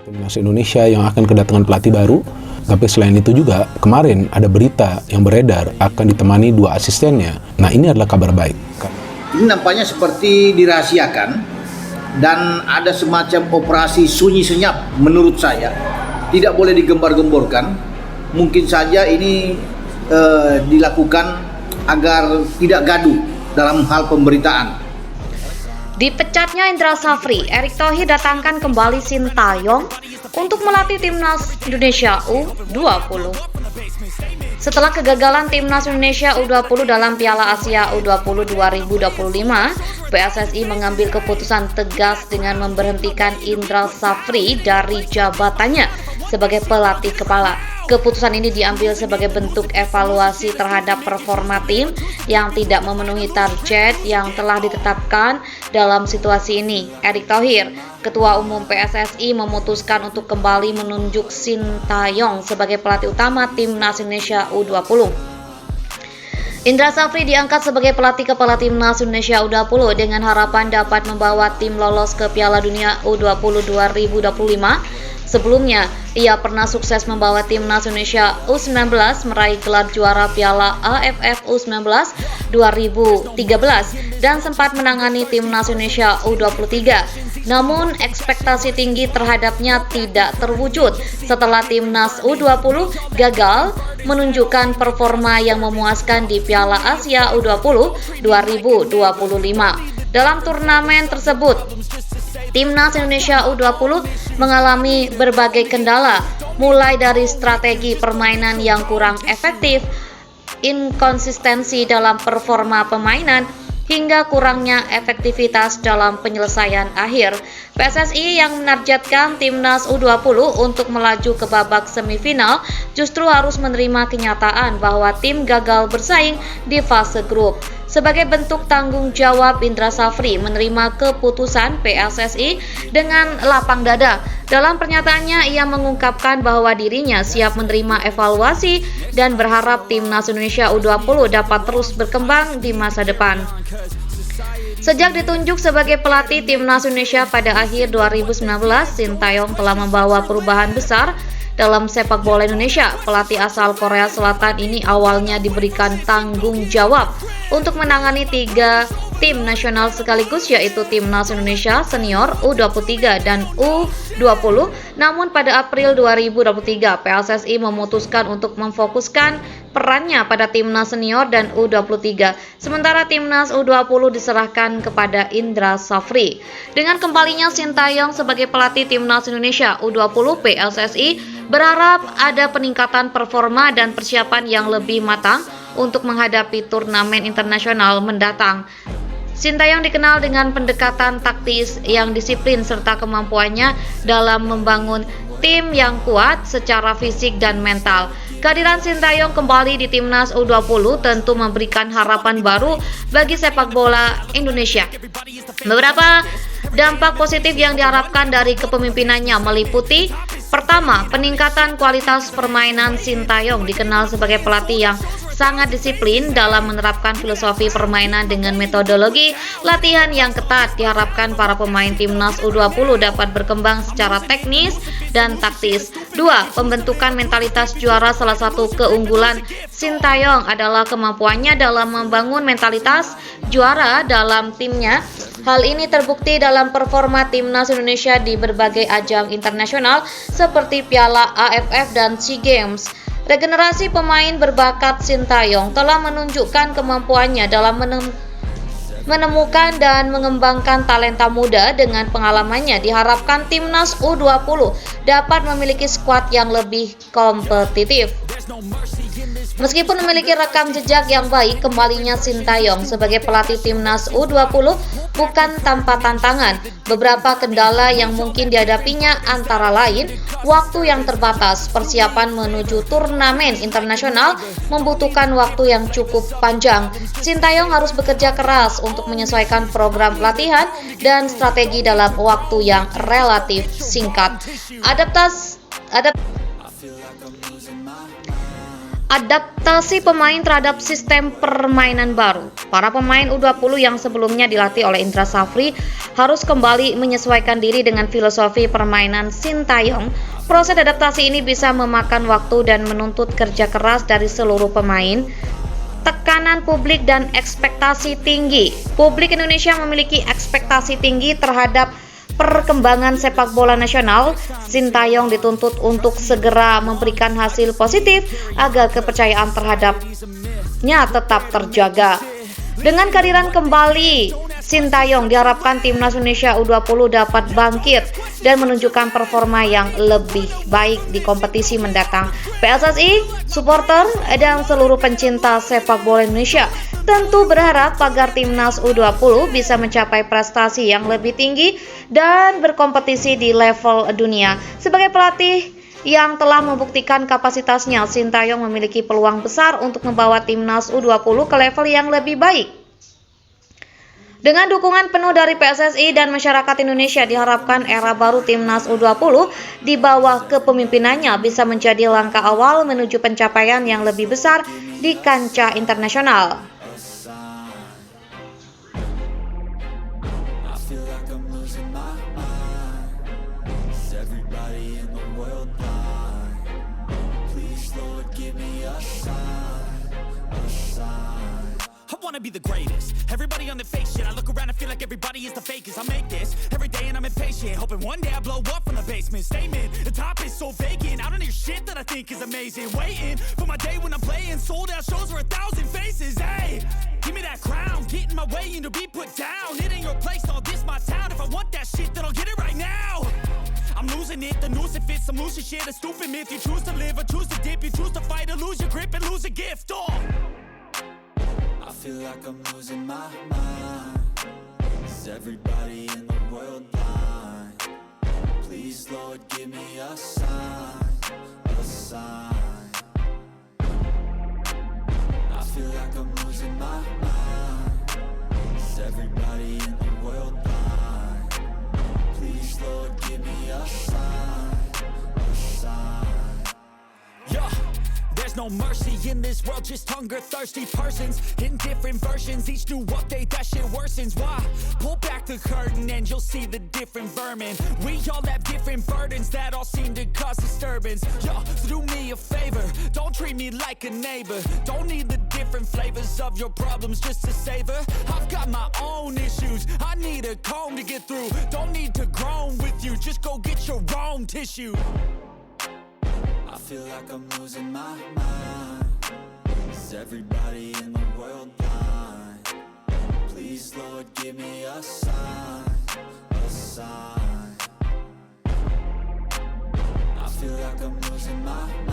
Timnas Indonesia yang akan kedatangan pelatih baru. Tapi selain itu juga, kemarin ada berita yang beredar akan ditemani 2 asistennya. Nah, ini adalah kabar baik. Ini nampaknya seperti dirahasiakan dan ada semacam operasi sunyi senyap menurut saya. Tidak boleh digembar-gemborkan. Mungkin saja ini dilakukan agar tidak gaduh dalam hal pemberitaan. Dipecatnya Indra Safri, Erick Thohir datangkan kembali Sintayong untuk melatih Timnas Indonesia U20. Setelah kegagalan Timnas Indonesia U20 dalam Piala Asia U20 2025, PSSI mengambil keputusan tegas dengan memberhentikan Indra Safri dari jabatannya sebagai pelatih kepala. Keputusan ini diambil sebagai bentuk evaluasi terhadap performa tim yang tidak memenuhi target yang telah ditetapkan dalam situasi ini. Erick Thohir, Ketua Umum PSSI, memutuskan untuk kembali menunjuk Sintayong sebagai pelatih utama Timnas Indonesia U20. Indra Safri diangkat sebagai pelatih kepala Timnas Indonesia U20 dengan harapan dapat membawa tim lolos ke Piala Dunia U20 2025. Sebelumnya, ia pernah sukses membawa Timnas Indonesia U19 meraih gelar juara Piala AFF U19 2013 dan sempat menangani Timnas Indonesia U23. Namun, ekspektasi tinggi terhadapnya tidak terwujud setelah Timnas U20 gagal menunjukkan performa yang memuaskan di Piala Asia U20 2025. Dalam turnamen tersebut, Timnas Indonesia U20 mengalami berbagai kendala, mulai dari strategi permainan yang kurang efektif, inkonsistensi dalam performa permainan, hingga kurangnya efektivitas dalam penyelesaian akhir. PSSI yang menargetkan Timnas U20 untuk melaju ke babak semifinal justru harus menerima kenyataan bahwa tim gagal bersaing di fase grup. Sebagai bentuk tanggung jawab, Indra Safri menerima keputusan PSSI dengan lapang dada. Dalam pernyataannya, ia mengungkapkan bahwa dirinya siap menerima evaluasi dan berharap Timnas Indonesia U20 dapat terus berkembang di masa depan. Sejak ditunjuk sebagai pelatih Timnas Indonesia pada akhir 2019, Sintayong telah membawa perubahan besar dalam sepak bola Indonesia. Pelatih asal Korea Selatan ini awalnya diberikan tanggung jawab untuk menangani 3 tim nasional sekaligus, yaitu Timnas Indonesia Senior, U23 dan U20. Namun pada April 2023, PSSI memutuskan untuk memfokuskan perannya pada Timnas Senior dan U23. Sementara Timnas U20 diserahkan kepada Indra Safri. Dengan kembalinya Sintayong sebagai pelatih Timnas Indonesia U20, PSSI berharap ada peningkatan performa dan persiapan yang lebih matang untuk menghadapi turnamen internasional mendatang. Sintayong dikenal dengan pendekatan taktis yang disiplin serta kemampuannya dalam membangun tim yang kuat secara fisik dan mental. Kehadiran Sintayong kembali di Timnas U20 tentu memberikan harapan baru bagi sepak bola Indonesia. Beberapa dampak positif yang diharapkan dari kepemimpinannya meliputi: pertama, peningkatan kualitas permainan. Sintayong dikenal sebagai pelatih yang sangat disiplin dalam menerapkan filosofi permainan dengan metodologi latihan yang ketat. Diharapkan para pemain Timnas U20 dapat berkembang secara teknis dan taktis. 2. Pembentukan mentalitas juara. Salah satu keunggulan Sintayong adalah kemampuannya dalam membangun mentalitas juara dalam timnya. Hal ini terbukti dalam performa Timnas Indonesia di berbagai ajang internasional seperti Piala AFF dan SEA Games. Regenerasi pemain berbakat. Sintayong telah menunjukkan kemampuannya dalam menemukan dan mengembangkan talenta muda. Dengan pengalamannya, diharapkan Timnas U20 dapat memiliki skuad yang lebih kompetitif. Meskipun memiliki rekam jejak yang baik, kembalinya Sintayong sebagai pelatih Timnas U20 bukan tanpa tantangan. Beberapa kendala yang mungkin dihadapinya antara lain waktu yang terbatas. Persiapan menuju turnamen internasional membutuhkan waktu yang cukup panjang. Sintayong harus bekerja keras untuk menyesuaikan program latihan dan strategi dalam waktu yang relatif Adaptasi pemain terhadap sistem permainan baru. Para pemain U20 yang sebelumnya dilatih oleh Indra Safri harus kembali menyesuaikan diri dengan filosofi permainan Sintayong. Proses adaptasi ini bisa memakan waktu dan menuntut kerja keras dari seluruh pemain. Tekanan publik dan ekspektasi tinggi. Publik Indonesia memiliki ekspektasi tinggi terhadap perkembangan sepak bola nasional. Sintayong dituntut untuk segera memberikan hasil positif agar kepercayaan terhadapnya tetap terjaga. Dengan kehadiran kembali Sintayong, diharapkan timnas Indonesia U20 dapat bangkit dan menunjukkan performa yang lebih baik di kompetisi mendatang. PSSI, supporter, dan seluruh pencinta sepak bola Indonesia tentu berharap agar timnas U20 bisa mencapai prestasi yang lebih tinggi dan berkompetisi di level dunia. Sebagai pelatih yang telah membuktikan kapasitasnya, Sintayong memiliki peluang besar untuk membawa timnas U20 ke level yang lebih baik. Dengan dukungan penuh dari PSSI dan masyarakat Indonesia, diharapkan era baru timnas U20 di bawah kepemimpinannya bisa menjadi langkah awal menuju pencapaian yang lebih besar di kancah internasional. I wanna be the greatest. Everybody on the fake shit. I look around and feel like everybody is the fakest. I make this every day and I'm impatient, hoping one day I blow up from the basement. Statement, the top is so vacant. I don't hear shit that I think is amazing. Waiting for my day when I'm playing sold out shows for 1,000 faces. Hey, give me that crown, get in my way and to be put down. It ain't your place, all this my town. If I want that shit, then I'll get it right now. I'm losing it, the noose it fits. I'm losing shit, a stupid myth. You choose to live or choose to dip. You choose to fight or lose your grip and lose a gift. Oh, I feel like I'm losing my mind. Is everybody in the world blind? Please, Lord, give me a sign, a sign. I feel like I'm losing my mind. Is everybody in the world blind? Please, Lord, give me a sign, a sign. Yeah. There's no mercy in this world, just hunger-thirsty persons in different versions. Each new update, that shit worsens. Why? Pull back the curtain and you'll see the different vermin. We all have different burdens that all seem to cause disturbance. Yo, so do me a favor, don't treat me like a neighbor. Don't need the different flavors of your problems just to savor. I've got my own issues, I need a comb to get through. Don't need to groan with you, just go get your own tissue. I feel like I'm losing my mind. Is everybody in the world blind? Please, Lord, give me a sign, a sign. I feel like I'm losing my mind.